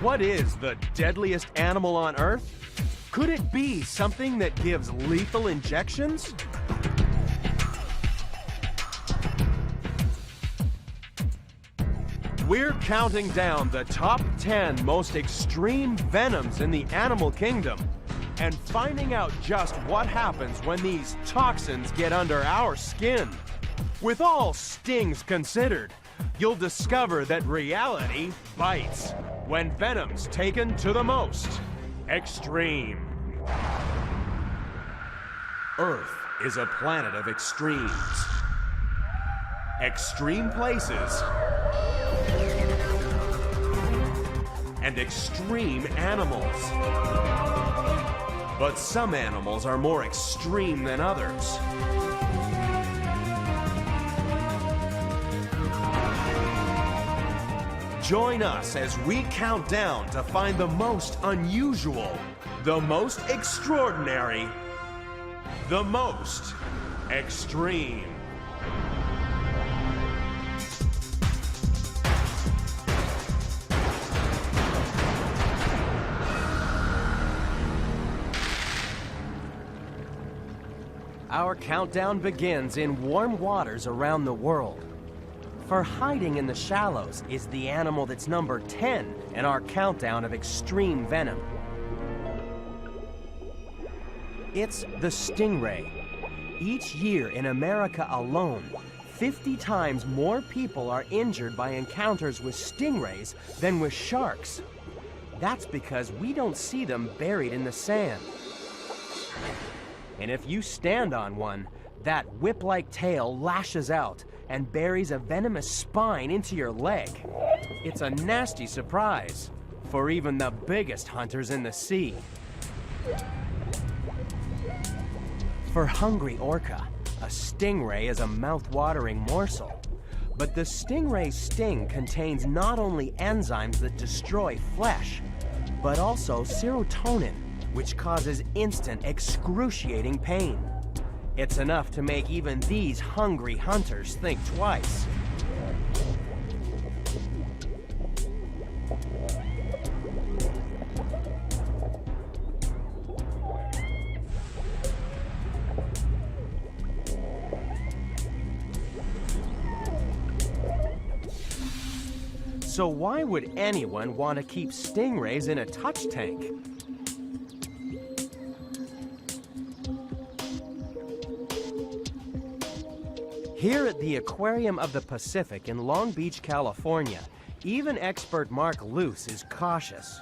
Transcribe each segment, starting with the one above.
What is the deadliest animal on Earth? Could it be something that gives lethal injections? We're counting down the top 10 most extreme venoms in the animal kingdom and finding out just what happens when these toxins get under our skin. With all stings considered, you'll discover that reality bites when venom's taken to the most extreme. Earth is a planet of extremes. Extreme places and extreme animals. But some animals are more extreme than others. Join us as we count down to find the most unusual, the most extraordinary, the most extreme. Our countdown begins in warm waters around the world. For hiding in the shallows is the animal that's number 10 in our countdown of extreme venom. It's the stingray. Each year in America alone, 50 times more people are injured by encounters with stingrays than with sharks. That's because we don't see them buried in the sand. And if you stand on one, that whip-like tail lashes out and buries a venomous spine into your leg. It's a nasty surprise for even the biggest hunters in the sea. For hungry orca, a stingray is a mouth-watering morsel. But the stingray's sting contains not only enzymes that destroy flesh, but also serotonin, which causes instant, excruciating pain. It's enough to make even these hungry hunters think twice. So why would anyone want to keep stingrays in a touch tank? Here at the Aquarium of the Pacific in Long Beach, California, even expert Mark Luce is cautious.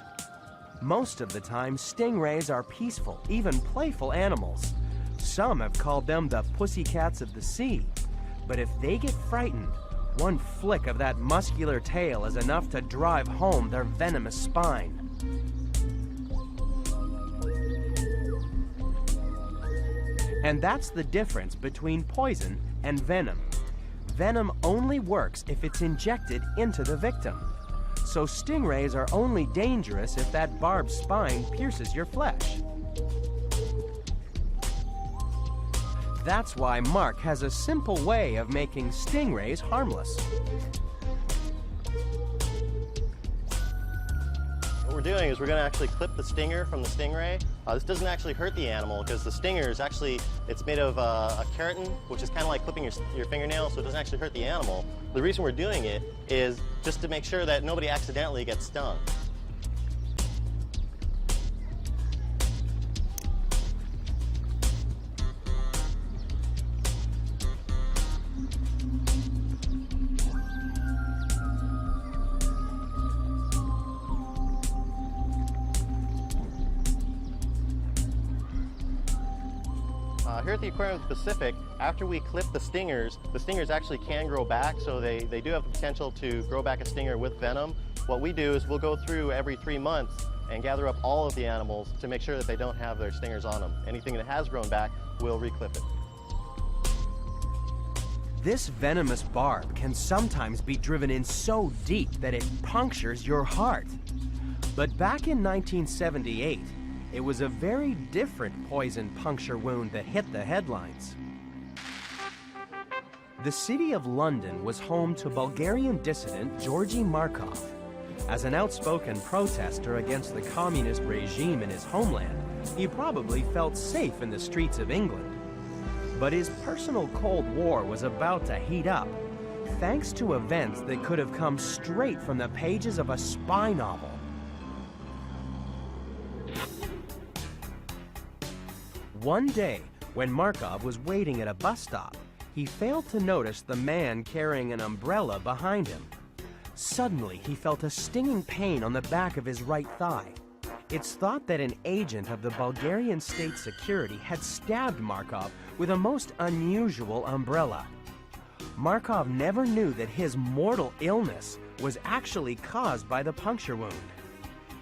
Most of the time, stingrays are peaceful, even playful animals. Some have called them the pussycats of the sea. But if they get frightened, one flick of that muscular tail is enough to drive home their venomous spine. And that's the difference between poison and venom. Venom only works if it's injected into the victim. So stingrays are only dangerous if that barbed spine pierces your flesh. That's why Mark has a simple way of making stingrays harmless. What we're doing is we're going to actually clip the stinger from the stingray. This doesn't actually hurt the animal because the stinger is actually, it's made of a keratin, which is kind of like clipping your fingernail, so it doesn't actually hurt the animal. The reason we're doing it is just to make sure that nobody accidentally gets stung. Here at the Aquarium of the Pacific, after we clip the stingers actually can grow back, so they do have the potential to grow back a stinger with venom. What we do is we'll go through every 3 months and gather up all of the animals to make sure that they don't have their stingers on them. Anything that has grown back, we'll reclip it. This venomous barb can sometimes be driven in so deep that it punctures your heart. But back in 1978, it was a very different poison puncture wound that hit the headlines. The city of London was home to Bulgarian dissident Georgi Markov. As an outspoken protester against the communist regime in his homeland, he probably felt safe in the streets of England. But his personal Cold War was about to heat up, thanks to events that could have come straight from the pages of a spy novel. One day, when Markov was waiting at a bus stop, he failed to notice the man carrying an umbrella behind him. Suddenly, he felt a stinging pain on the back of his right thigh. It's thought that an agent of the Bulgarian state security had stabbed Markov with a most unusual umbrella. Markov never knew that his mortal illness was actually caused by the puncture wound.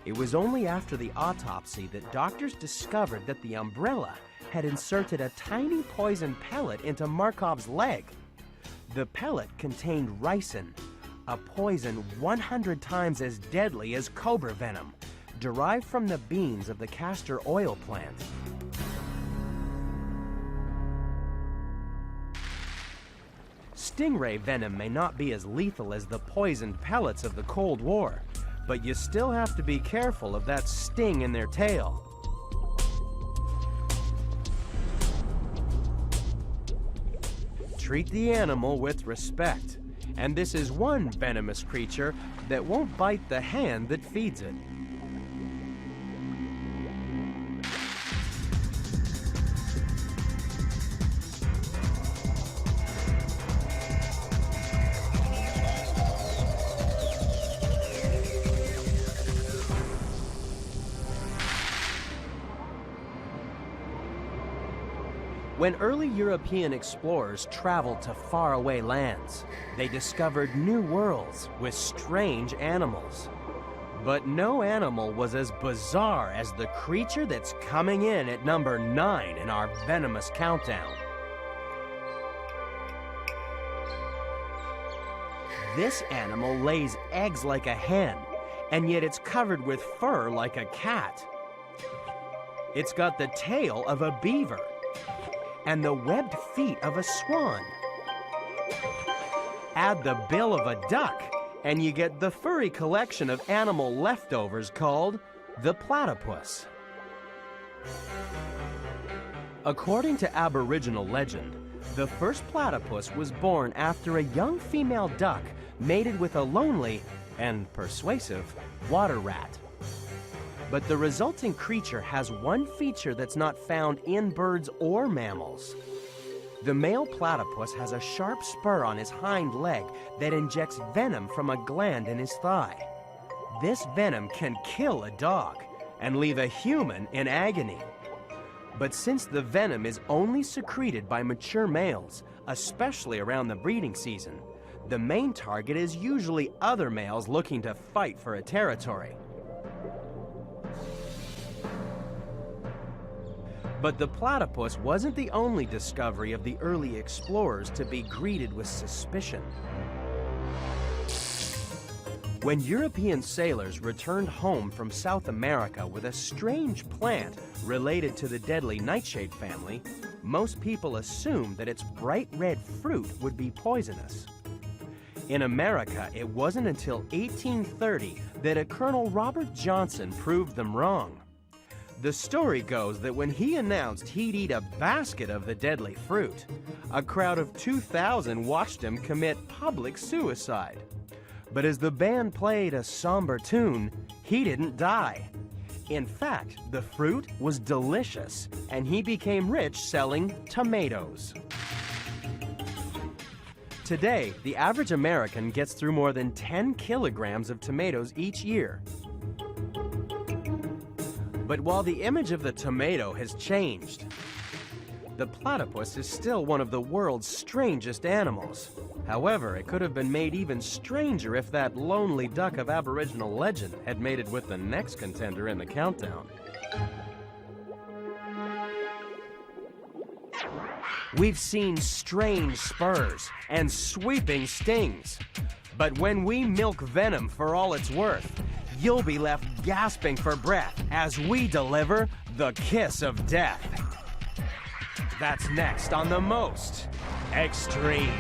It was only after the autopsy that doctors discovered that the umbrella had inserted a tiny poison pellet into Markov's leg. The pellet contained ricin, a poison 100 times as deadly as cobra venom, derived from the beans of the castor oil plant. Stingray venom may not be as lethal as the poisoned pellets of the Cold War, but you still have to be careful of that sting in their tail. Treat the animal with respect, and this is one venomous creature that won't bite the hand that feeds it. When early European explorers traveled to faraway lands, they discovered new worlds with strange animals. But no animal was as bizarre as the creature that's coming in at number 9 in our venomous countdown. This animal lays eggs like a hen, and yet it's covered with fur like a cat. It's got the tail of a beaver and the webbed feet of a swan. Add the bill of a duck, and you get the furry collection of animal leftovers called the platypus. According to Aboriginal legend, the first platypus was born after a young female duck mated with a lonely and persuasive water rat. But the resulting creature has one feature that's not found in birds or mammals. The male platypus has a sharp spur on his hind leg that injects venom from a gland in his thigh. This venom can kill a dog and leave a human in agony. But since the venom is only secreted by mature males, especially around the breeding season, the main target is usually other males looking to fight for a territory. But the platypus wasn't the only discovery of the early explorers to be greeted with suspicion. When European sailors returned home from South America with a strange plant related to the deadly nightshade family, most people assumed that its bright red fruit would be poisonous. In America, it wasn't until 1830 that a Colonel Robert Johnson proved them wrong. The story goes that when he announced he'd eat a basket of the deadly fruit, a crowd of 2,000 watched him commit public suicide. But as the band played a somber tune, he didn't die. In fact, the fruit was delicious, and he became rich selling tomatoes. Today, the average American gets through more than 10 kilograms of tomatoes each year. But while the image of the tomato has changed, the platypus is still one of the world's strangest animals. However, it could have been made even stranger if that lonely duck of Aboriginal legend had mated with the next contender in the countdown. We've seen strange spurs and sweeping stings. But when we milk venom for all it's worth, you'll be left gasping for breath as we deliver the kiss of death. That's next on The Most Extreme.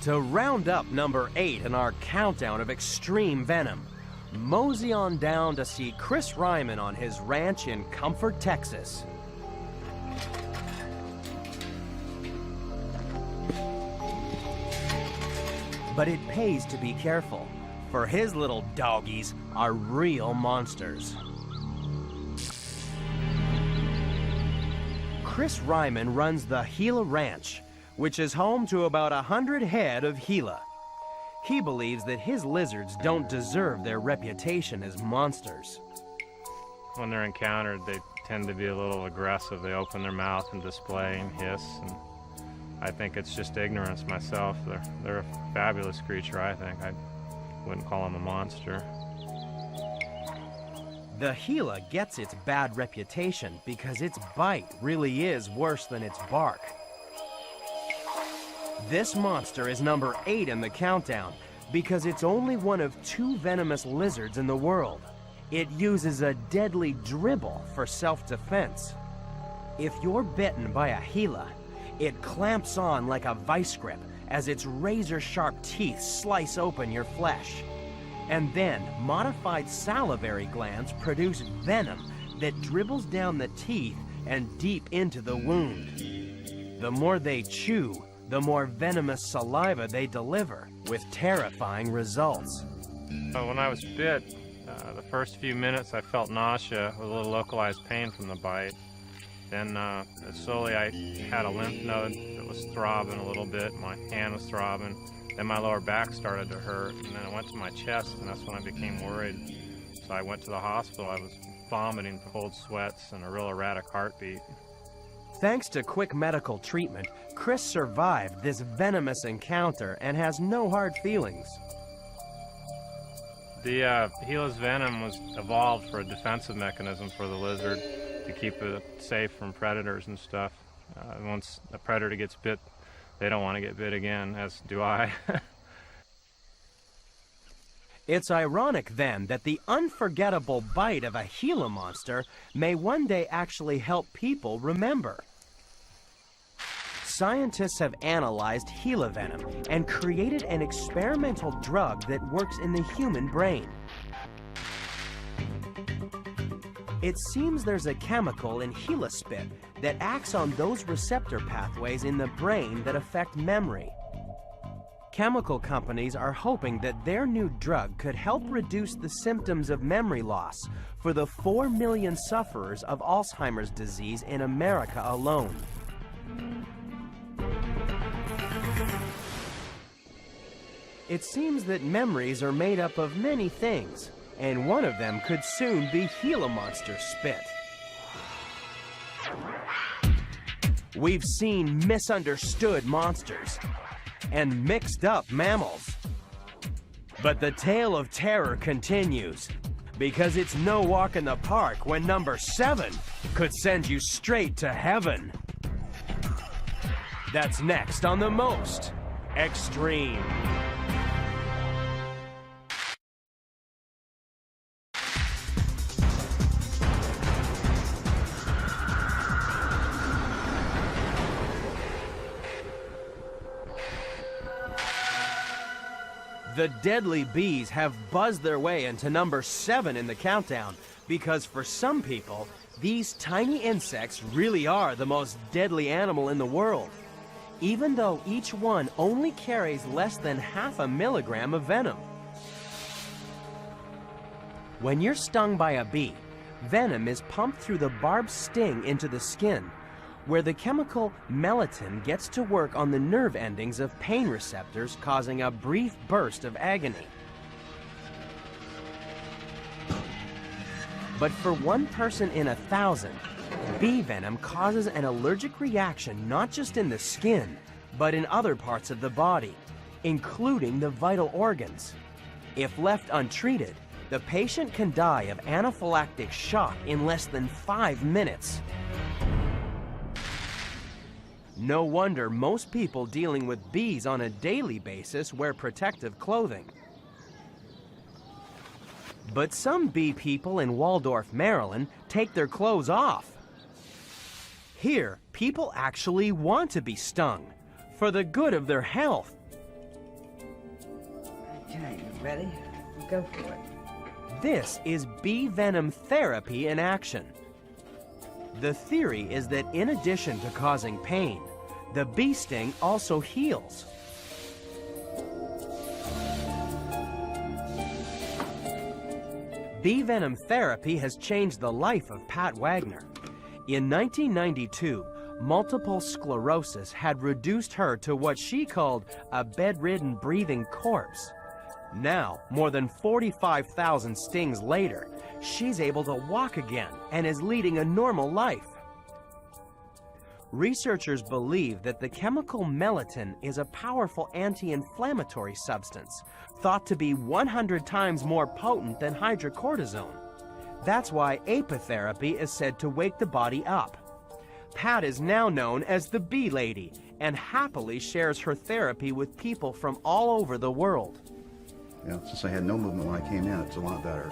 To round up number 8 in our countdown of extreme venom, mosey on down to see Chris Ryman on his ranch in Comfort, Texas. But it pays to be careful, for his little doggies are real monsters. Chris Ryman runs the Gila Ranch, which is home to about 100 head of Gila. He believes that his lizards don't deserve their reputation as monsters. When they're encountered, they tend to be a little aggressive. They open their mouth and display and hiss, and I think it's just ignorance myself. They're a fabulous creature, I think. I wouldn't call them a monster. The Gila gets its bad reputation because its bite really is worse than its bark. This monster is number 8 in the countdown because it's only one of 2 venomous lizards in the world. It uses a deadly dribble for self-defense. If you're bitten by a Gila, it clamps on like a vice grip as its razor-sharp teeth slice open your flesh. And then modified salivary glands produce venom that dribbles down the teeth and deep into the wound. The more they chew, the more venomous saliva they deliver, with terrifying results. When I was bit, the first few minutes I felt nausea with a little localized pain from the bite. Then slowly I had a lymph node that was throbbing a little bit, my hand was throbbing, then my lower back started to hurt, and then it went to my chest, and that's when I became worried. So I went to the hospital. I was vomiting cold sweats and a real erratic heartbeat. Thanks to quick medical treatment, Chris survived this venomous encounter and has no hard feelings. The Gila's venom was evolved for a defensive mechanism for the lizard to keep it safe from predators and stuff. Once a predator gets bit, they don't want to get bit again, as do I. It's ironic then that the unforgettable bite of a Gila monster may one day actually help people remember. Scientists have analyzed Gila venom and created an experimental drug that works in the human brain. It seems there's a chemical in Gila spit that acts on those receptor pathways in the brain that affect memory. Chemical companies are hoping that their new drug could help reduce the symptoms of memory loss for the 4 million sufferers of Alzheimer's disease in America alone. It seems that memories are made up of many things, and one of them could soon be Gila monster spit. We've seen misunderstood monsters and mixed up mammals. But the tale of terror continues, because it's no walk in the park when number 7 could send you straight to heaven. That's next on The Most Extreme. The deadly bees have buzzed their way into number 7 in the countdown because for some people, these tiny insects really are the most deadly animal in the world, even though each one only carries less than half a milligram of venom. When you're stung by a bee, venom is pumped through the barbed sting into the skin, where the chemical melatonin gets to work on the nerve endings of pain receptors, causing a brief burst of agony. But for 1 person in 1,000, bee venom causes an allergic reaction not just in the skin, but in other parts of the body, including the vital organs. If left untreated, the patient can die of anaphylactic shock in less than 5 minutes. No wonder most people dealing with bees on a daily basis wear protective clothing. But some bee people in Waldorf, Maryland, take their clothes off. Here, people actually want to be stung for the good of their health. Okay, you ready? Go for it. This is bee venom therapy in action. The theory is that in addition to causing pain, the bee sting also heals. Bee venom therapy has changed the life of Pat Wagner. In 1992, multiple sclerosis had reduced her to what she called a bedridden breathing corpse. Now, more than 45,000 stings later, she's able to walk again and is leading a normal life. Researchers believe that the chemical melatonin is a powerful anti-inflammatory substance, thought to be 100 times more potent than hydrocortisone. That's why apitherapy is said to wake the body up. Pat is now known as the Bee Lady and happily shares her therapy with people from all over the world. Yeah, since I had no movement when I came in, it's a lot better.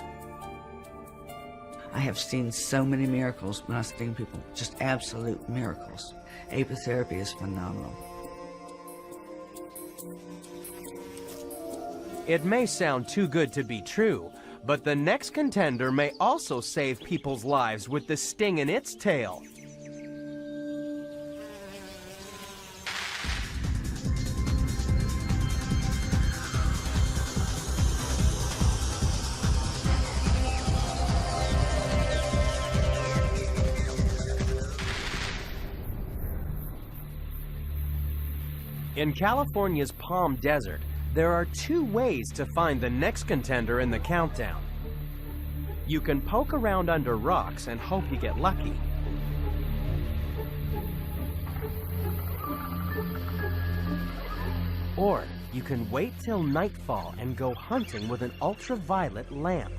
I have seen so many miracles when I sting people, just absolute miracles. Apitherapy is phenomenal. It may sound too good to be true, but the next contender may also save people's lives with the sting in its tail. In California's Palm Desert, there are two ways to find the next contender in the countdown. You can poke around under rocks and hope you get lucky. Or you can wait till nightfall and go hunting with an ultraviolet lamp.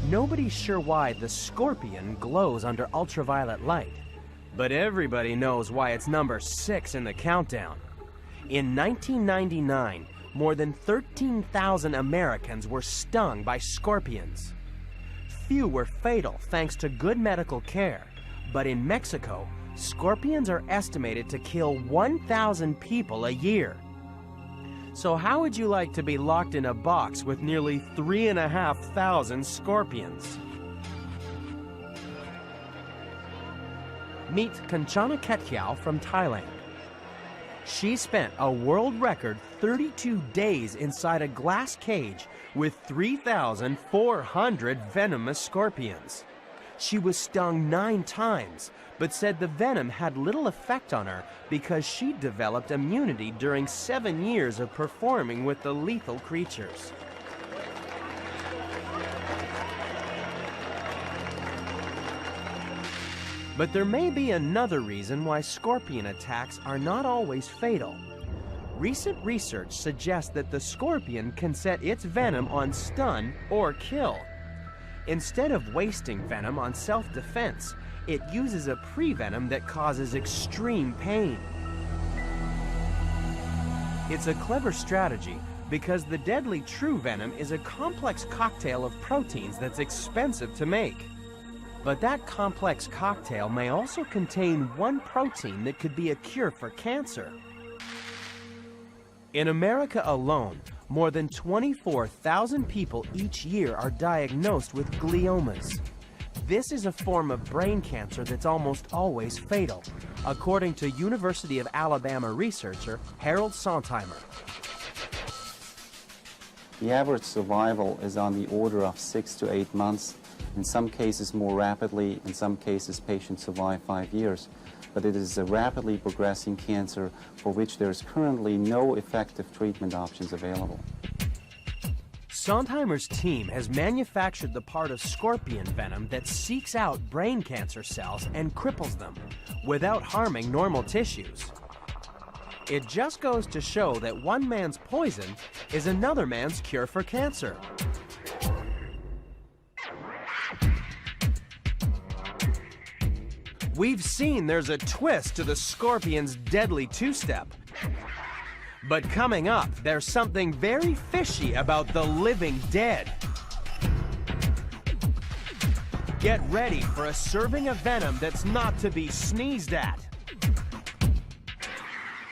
Nobody's sure why the scorpion glows under ultraviolet light, but everybody knows why it's number 6 in the countdown. In 1999, more than 13,000 Americans were stung by scorpions. Few were fatal thanks to good medical care, but in Mexico, scorpions are estimated to kill 1,000 people a year. So how would you like to be locked in a box with nearly 3,500 scorpions? Meet Kanchana Ketkiao from Thailand. She spent a world record 32 days inside a glass cage with 3,400 venomous scorpions. She was stung 9 times, but said the venom had little effect on her because she developed immunity during 7 years of performing with the lethal creatures. But there may be another reason why scorpion attacks are not always fatal. Recent research suggests that the scorpion can set its venom on stun or kill. Instead of wasting venom on self-defense, it uses a pre-venom that causes extreme pain. It's a clever strategy because the deadly true venom is a complex cocktail of proteins that's expensive to make. But that complex cocktail may also contain one protein that could be a cure for cancer. In America alone, more than 24,000 people each year are diagnosed with gliomas. This is a form of brain cancer that's almost always fatal, according to University of Alabama researcher Harold Sontheimer. The average survival is on the order of 6 to 8 months. In some cases more rapidly, in some cases patients survive 5 years. But it is a rapidly progressing cancer for which there is currently no effective treatment options available. Sontheimer's team has manufactured the part of scorpion venom that seeks out brain cancer cells and cripples them without harming normal tissues. It just goes to show that one man's poison is another man's cure for cancer. We've seen there's a twist to the scorpion's deadly two-step. But coming up, there's something very fishy about the living dead. Get ready for a serving of venom that's not to be sneezed at.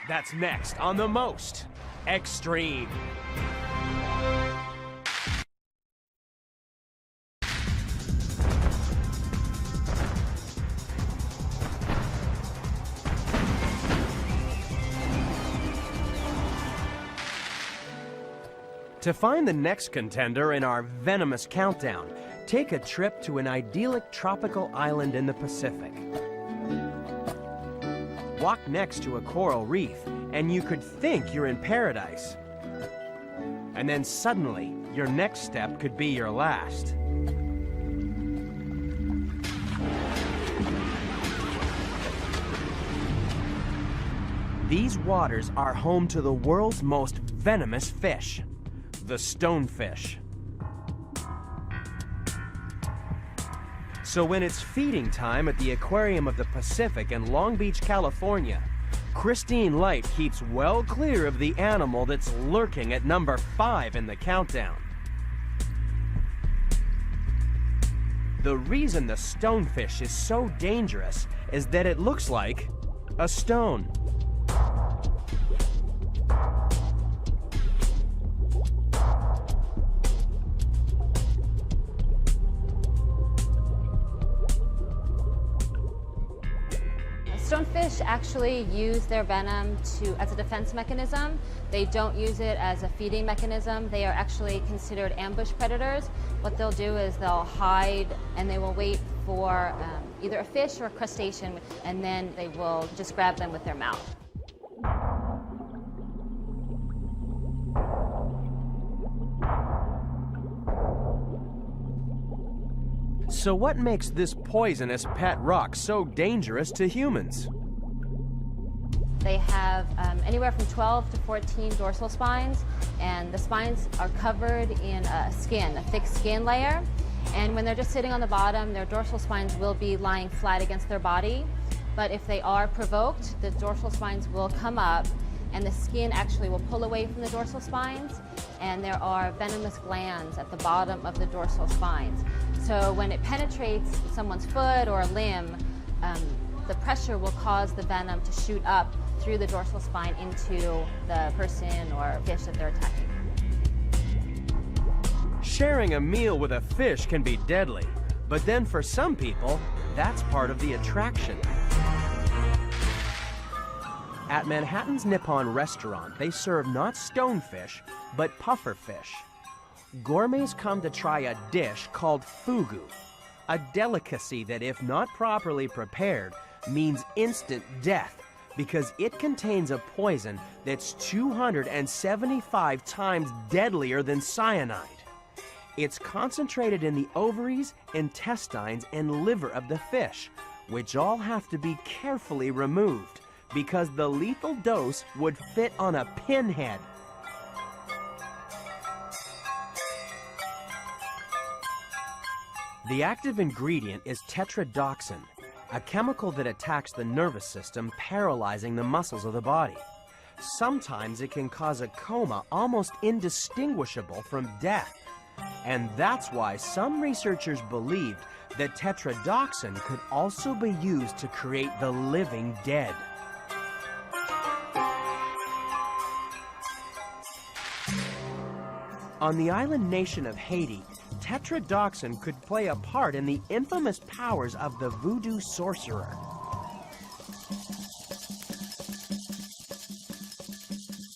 That's next on The Most Extreme. To find the next contender in our venomous countdown, take a trip to an idyllic tropical island in the Pacific. Walk next to a coral reef, and you could think you're in paradise. And then suddenly, your next step could be your last. These waters are home to the world's most venomous fish, the stonefish. So when it's feeding time at the Aquarium of the Pacific in Long Beach, California, Christine Light keeps well clear of the animal that's lurking at number 5 in the countdown. The reason the stonefish is so dangerous is that it looks like a stone. Stonefish actually use their venom as a defense mechanism. They don't use it as a feeding mechanism. They are actually considered ambush predators. What they'll do is they'll hide and they will wait for either a fish or a crustacean, and then they will just grab them with their mouth. So what makes this poisonous pet rock so dangerous to humans? They have anywhere from 12 to 14 dorsal spines, and the spines are covered in a thick skin layer. And when they're just sitting on the bottom, their dorsal spines will be lying flat against their body. But if they are provoked, the dorsal spines will come up, and the skin actually will pull away from the dorsal spines, and there are venomous glands at the bottom of the dorsal spines. So when it penetrates someone's foot or a limb, the pressure will cause the venom to shoot up through the dorsal spine into the person or fish that they're attacking. Sharing a meal with a fish can be deadly, but then for some people, that's part of the attraction. At Manhattan's Nippon restaurant, they serve not stonefish, but pufferfish. Gourmets come to try a dish called fugu, a delicacy that, if not properly prepared, means instant death because it contains a poison that's 275 times deadlier than cyanide. It's concentrated in the ovaries, intestines, and liver of the fish, which all have to be carefully removed because the lethal dose would fit on a pinhead. The active ingredient is tetrodotoxin, a chemical that attacks the nervous system, paralyzing the muscles of the body. Sometimes it can cause a coma almost indistinguishable from death. And that's why some researchers believed that tetrodotoxin could also be used to create the living dead. On the island nation of Haiti, tetrodotoxin could play a part in the infamous powers of the voodoo sorcerer.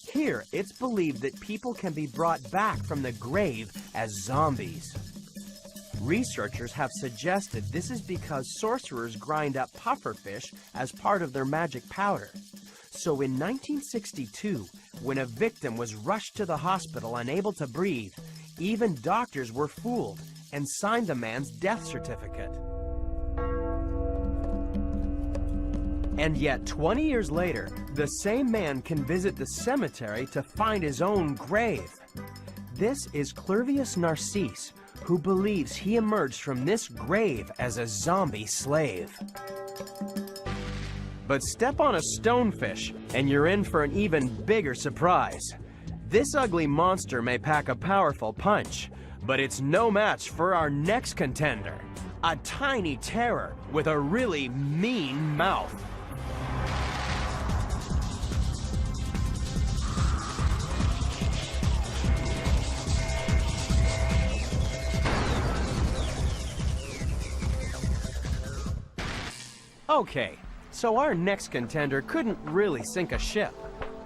Here, it's believed that people can be brought back from the grave as zombies. Researchers have suggested this is because sorcerers grind up pufferfish as part of their magic powder. So in 1962, when a victim was rushed to the hospital unable to breathe, even doctors were fooled and signed the man's death certificate. And yet, 20 years later, the same man can visit the cemetery to find his own grave. This is Clervius Narcisse, who believes he emerged from this grave as a zombie slave. But step on a stonefish, And you're in for an even bigger surprise. This ugly monster may pack a powerful punch, but it's no match for our next contender, a tiny terror with a really mean mouth. Okay, so our next contender couldn't really sink a ship.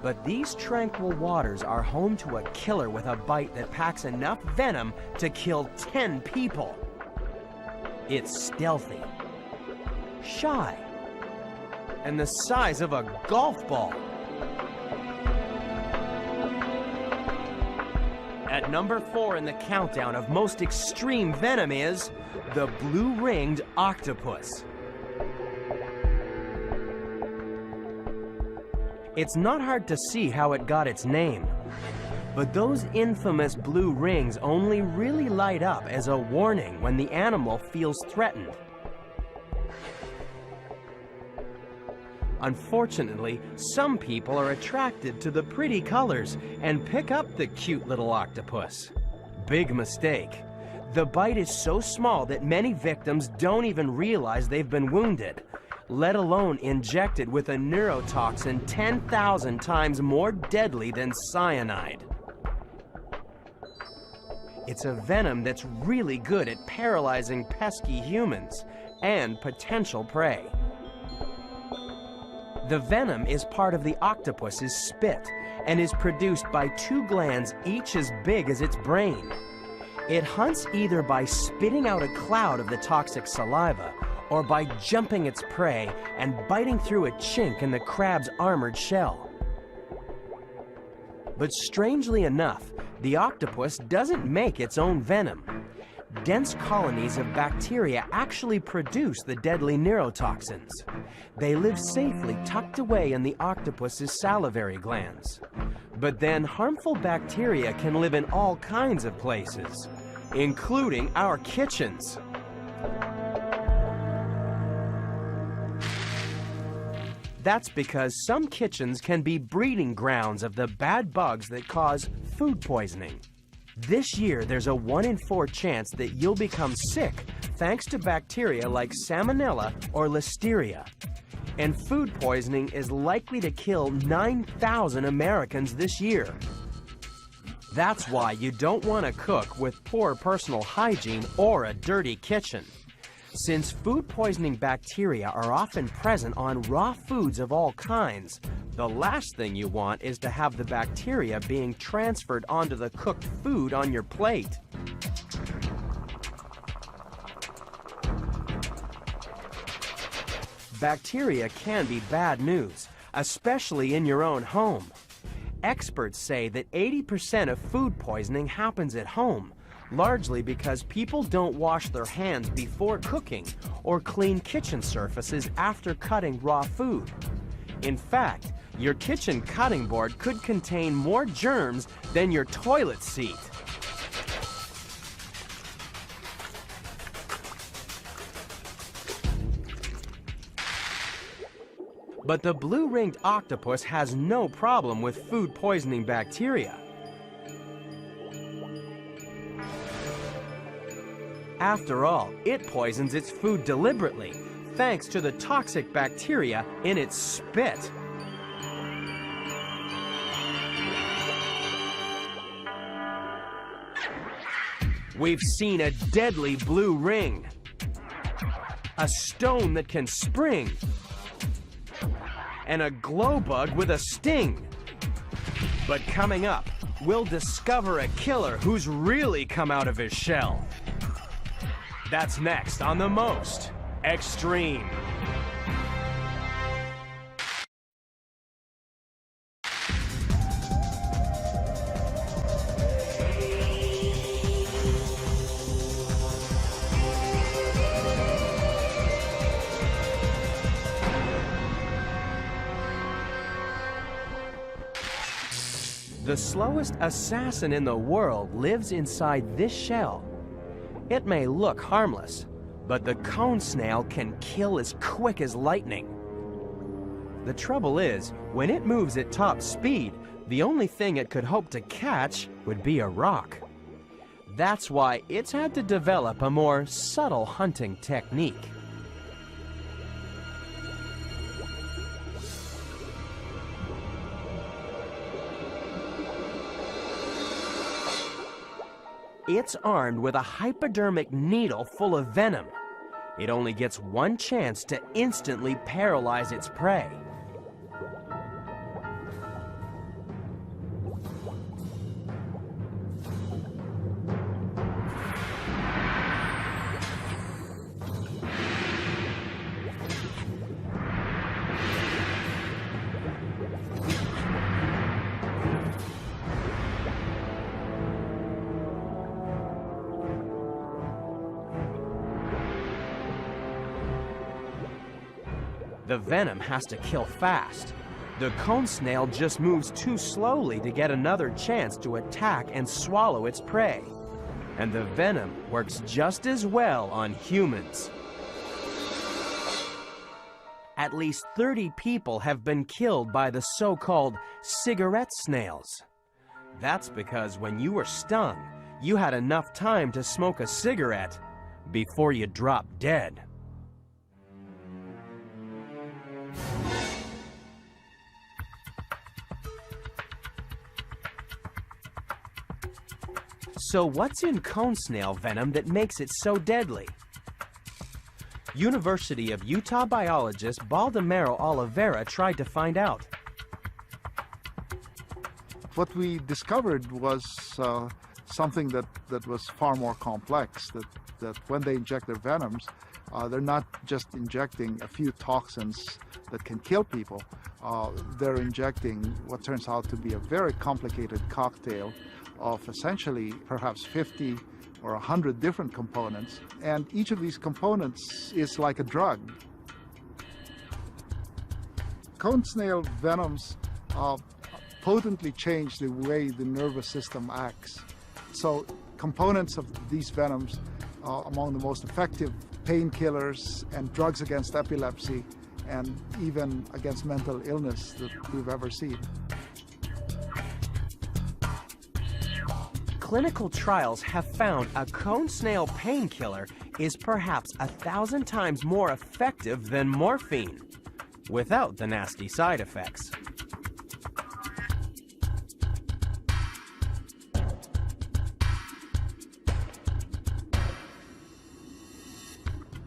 But these tranquil waters are home to a killer with a bite that packs enough venom to kill 10 people. It's stealthy, shy, and the size of a golf ball. At number 4 in the countdown of most extreme venom is the blue-ringed octopus. It's not hard to see how it got its name, but those infamous blue rings only really light up as a warning when the animal feels threatened. Unfortunately, some people are attracted to the pretty colors and pick up the cute little octopus. Big mistake. The bite is so small that many victims don't even realize they've been wounded, let alone injected with a neurotoxin 10,000 times more deadly than cyanide. It's a venom that's really good at paralyzing pesky humans and potential prey. The venom is part of the octopus's spit and is produced by 2 glands each as big as its brain. It hunts either by spitting out a cloud of the toxic saliva or by jumping its prey and biting through a chink in the crab's armored shell. But strangely enough, the octopus doesn't make its own venom. Dense colonies of bacteria actually produce the deadly neurotoxins. They live safely tucked away in the octopus's salivary glands. But then harmful bacteria can live in all kinds of places, including our kitchens. That's because some kitchens can be breeding grounds of the bad bugs that cause food poisoning. This year, there's a 1 in 4 chance that you'll become sick thanks to bacteria like Salmonella or Listeria. And food poisoning is likely to kill 9,000 Americans this year. That's why you don't want to cook with poor personal hygiene or a dirty kitchen. Since food poisoning bacteria are often present on raw foods of all kinds, the last thing you want is to have the bacteria being transferred onto the cooked food on your plate. Bacteria can be bad news, especially in your own home. Experts say that 80% of food poisoning happens at home, largely because people don't wash their hands before cooking or clean kitchen surfaces after cutting raw food. In fact, your kitchen cutting board could contain more germs than your toilet seat. But the blue-ringed octopus has no problem with food poisoning bacteria. After all, it poisons its food deliberately, thanks to the toxic bacteria in its spit. We've seen a deadly blue ring, a stone that can spring, and a glow bug with a sting. But coming up, we'll discover a killer who's really come out of his shell. That's next on The Most Extreme. The slowest assassin in the world lives inside this shell. It may look harmless, but the cone snail can kill as quick as lightning. The trouble is, when it moves at top speed, the only thing it could hope to catch would be a rock. That's why it's had to develop a more subtle hunting technique. It's armed with a hypodermic needle full of venom. It only gets one chance to instantly paralyze its prey. The venom has to kill fast. The cone snail just moves too slowly to get another chance to attack and swallow its prey. And the venom works just as well on humans. At least 30 people have been killed by the so-called cigarette snails. That's because when you were stung, you had enough time to smoke a cigarette before you dropped dead. So what's in cone snail venom that makes it so deadly? University of Utah biologist Baldemaro Oliveira tried to find out. What we discovered was something that was far more complex, that when they inject their venoms, they're not just injecting a few toxins that can kill people. They're injecting what turns out to be a very complicated cocktail of essentially perhaps 50 or 100 different components, and each of these components is like a drug. Cone snail venoms potently change the way the nervous system acts. So components of these venoms are among the most effective painkillers and drugs against epilepsy and even against mental illness that we've ever seen. Clinical trials have found a cone snail painkiller is perhaps 1,000 times more effective than morphine, without the nasty side effects.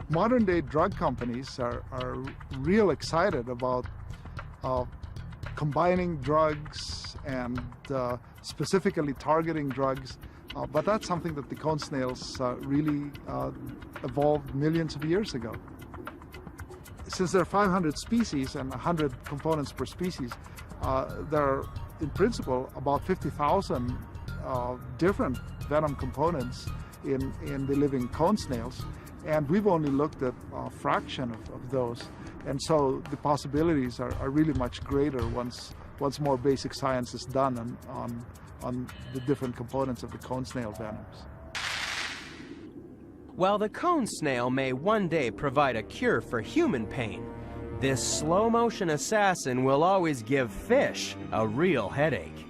Modern-day drug companies are real excited about combining drugs and specifically targeting drugs, but that's something that the cone snails really evolved millions of years ago. Since there are 500 species and 100 components per species, there are, in principle, about 50,000 different venom components in the living cone snails, and we've only looked at a fraction of those. And so the possibilities are really much greater once more basic science is done on the different components of the cone snail venoms. While the cone snail may one day provide a cure for human pain, this slow-motion assassin will always give fish a real headache.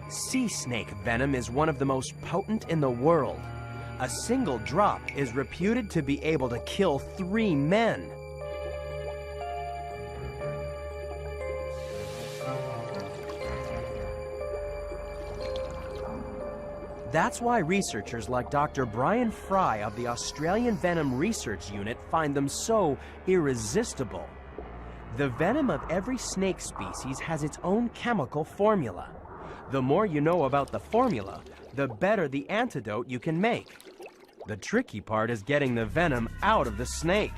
Sea snake venom is one of the most potent in the world. A single drop is reputed to be able to kill 3 men. That's why researchers like Dr. Brian Fry of the Australian Venom Research Unit find them so irresistible. The venom of every snake species has its own chemical formula. The more you know about the formula, the better the antidote you can make. The tricky part is getting the venom out of the snake.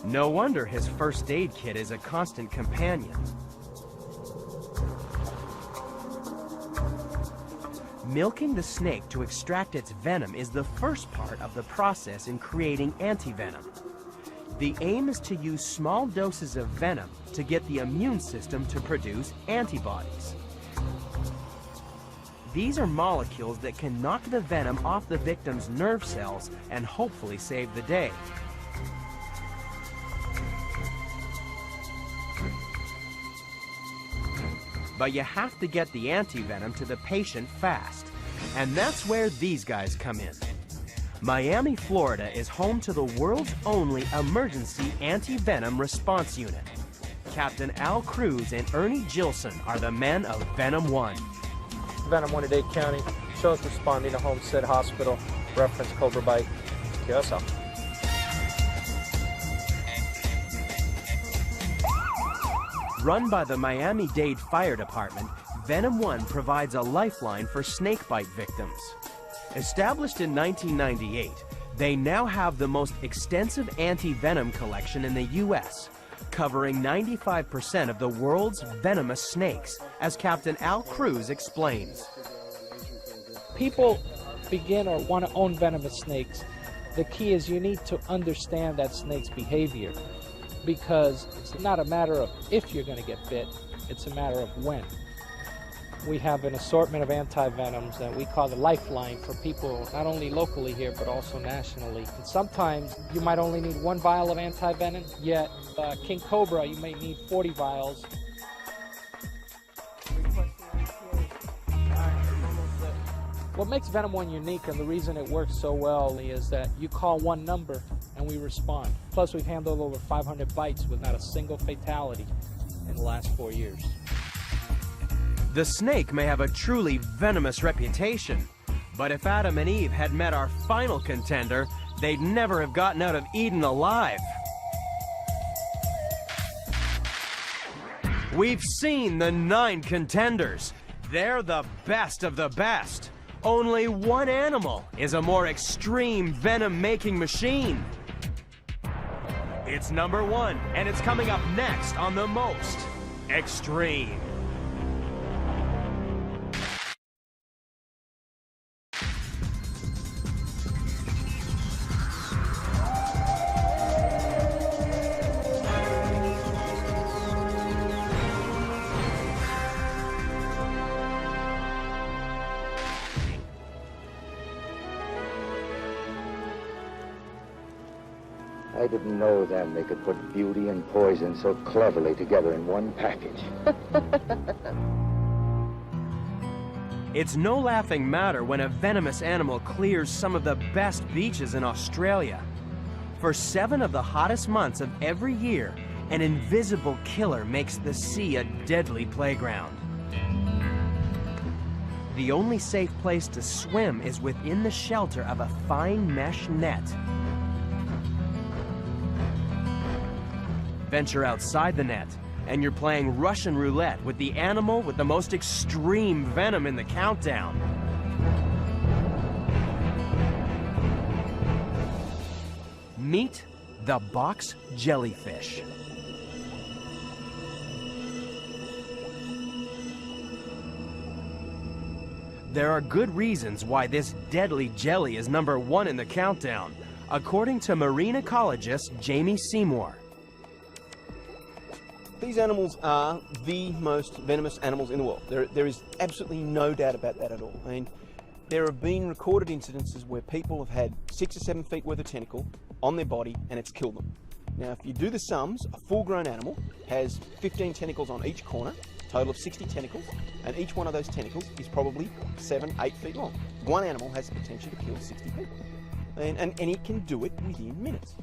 No wonder his first aid kit is a constant companion. Milking the snake to extract its venom is the first part of the process in creating antivenom. The aim is to use small doses of venom to get the immune system to produce antibodies. These are molecules that can knock the venom off the victim's nerve cells and hopefully save the day. But you have to get the antivenom to the patient fast. And that's where these guys come in. Miami, Florida is home to the world's only emergency anti-venom response unit. Captain Al Cruz and Ernie Gilson are the men of Venom 1. Venom 1 at Dade County, shows responding to Homestead Hospital, reference Cobra bite. QSL. Run by the Miami-Dade Fire Department, Venom 1 provides a lifeline for snakebite victims. Established in 1998, they now have the most extensive anti-venom collection in the U.S., covering 95% of the world's venomous snakes, as Captain Al Cruz explains. People begin or want to own venomous snakes. The key is you need to understand that snake's behavior, because it's not a matter of if you're going to get bit, it's a matter of when. We have an assortment of anti-venoms that we call the lifeline for people not only locally here but also nationally. And sometimes you might only need 1 vial of anti-venom, yet King Cobra you may need 40 vials. What makes Venom 1 unique, and the reason it works so well, is that you call one number and we respond. Plus, we've handled over 500 bites with not a single fatality in the last 4 years. The snake may have a truly venomous reputation, but if Adam and Eve had met our final contender, they'd never have gotten out of Eden alive. We've seen the 9 contenders. They're the best of the best. Only one animal is a more extreme venom-making machine. It's number 1, and it's coming up next on The Most Extreme. I didn't know then they could put beauty and poison so cleverly together in one package. It's no laughing matter when a venomous animal clears some of the best beaches in Australia. For 7 of the hottest months of every year, an invisible killer makes the sea a deadly playground. The only safe place to swim is within the shelter of a fine mesh net. Venture outside the net, and you're playing Russian roulette with the animal with the most extreme venom in the countdown. Meet the box jellyfish. There are good reasons why this deadly jelly is number 1 in the countdown, according to marine ecologist Jamie Seymour. These animals are the most venomous animals in the world. There is absolutely no doubt about that at all. I mean, there have been recorded incidences where people have had 6 or 7 feet worth of tentacle on their body and it's killed them. Now, if you do the sums, a full-grown animal has 15 tentacles on each corner, a total of 60 tentacles, and each one of those tentacles is probably 7, 8 feet long. One animal has the potential to kill 60 people. And it can do it within minutes.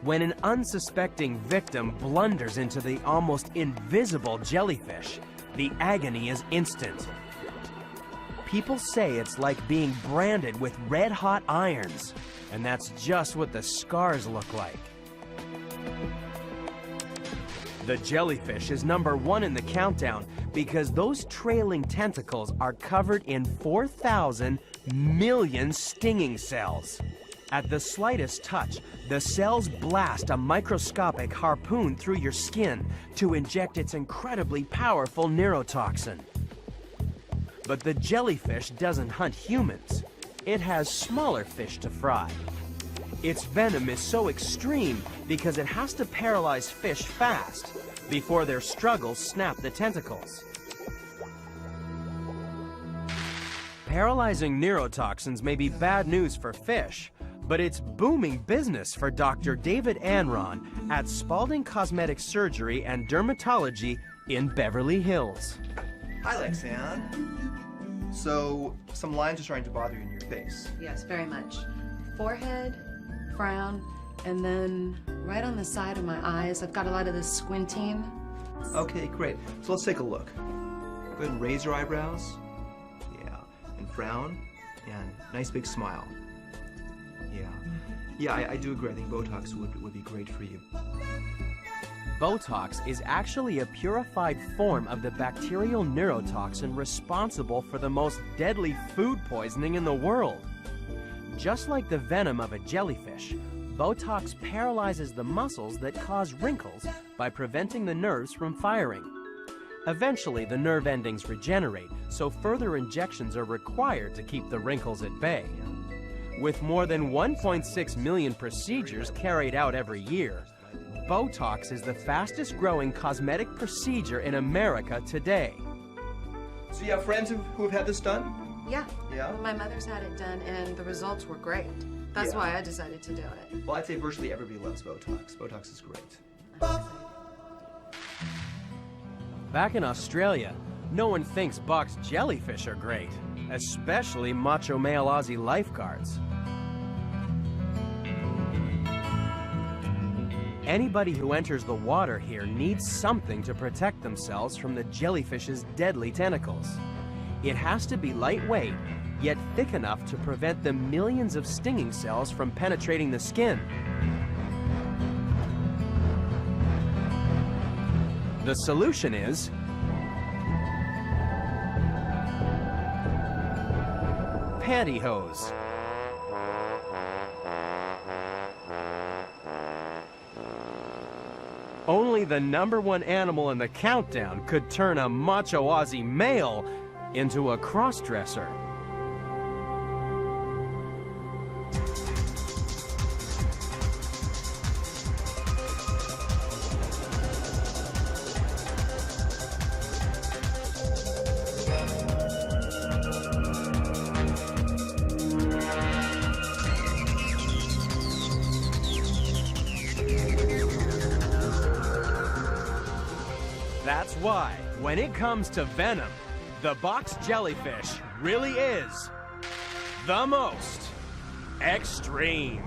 When an unsuspecting victim blunders into the almost invisible jellyfish, the agony is instant. People say it's like being branded with red-hot irons, and that's just what the scars look like. The jellyfish is number 1 in the countdown because those trailing tentacles are covered in 4,000 million stinging cells. At the slightest touch, the cells blast a microscopic harpoon through your skin to inject its incredibly powerful neurotoxin. But the jellyfish doesn't hunt humans. It has smaller fish to fry. Its venom is so extreme because it has to paralyze fish fast before their struggles snap the tentacles. Paralyzing neurotoxins may be bad news for fish, but it's booming business for Dr. David Anron at Spalding Cosmetic Surgery and Dermatology in Beverly Hills. Hi, Lexanne. So, some lines are starting to bother you in your face. Yes, very much. Forehead, frown, and then right on the side of my eyes, I've got a lot of this squinting. Okay, great. So let's take a look. Go ahead and raise your eyebrows. Yeah, and frown, and nice big smile. Yeah, I do agree. I think Botox would be great for you. Botox is actually a purified form of the bacterial neurotoxin responsible for the most deadly food poisoning in the world. Just like the venom of a jellyfish, Botox paralyzes the muscles that cause wrinkles by preventing the nerves from firing. Eventually, the nerve endings regenerate, so further injections are required to keep the wrinkles at bay. With more than 1.6 million procedures carried out every year, Botox is the fastest growing cosmetic procedure in America today. So you have friends who have had this done? Yeah. Yeah? My mother's had it done, and the results were great. That's why I decided to do it. Well, I'd say virtually everybody loves Botox. Botox is great. Back in Australia, no one thinks boxed jellyfish are great, especially macho male Aussie lifeguards. Anybody who enters the water here needs something to protect themselves from the jellyfish's deadly tentacles. It has to be lightweight, yet thick enough to prevent the millions of stinging cells from penetrating the skin. The solution is pantyhose. Only the #1 animal in the countdown could turn a macho Aussie male into a cross-dresser. That's why, when it comes to venom, the box jellyfish really is the most extreme.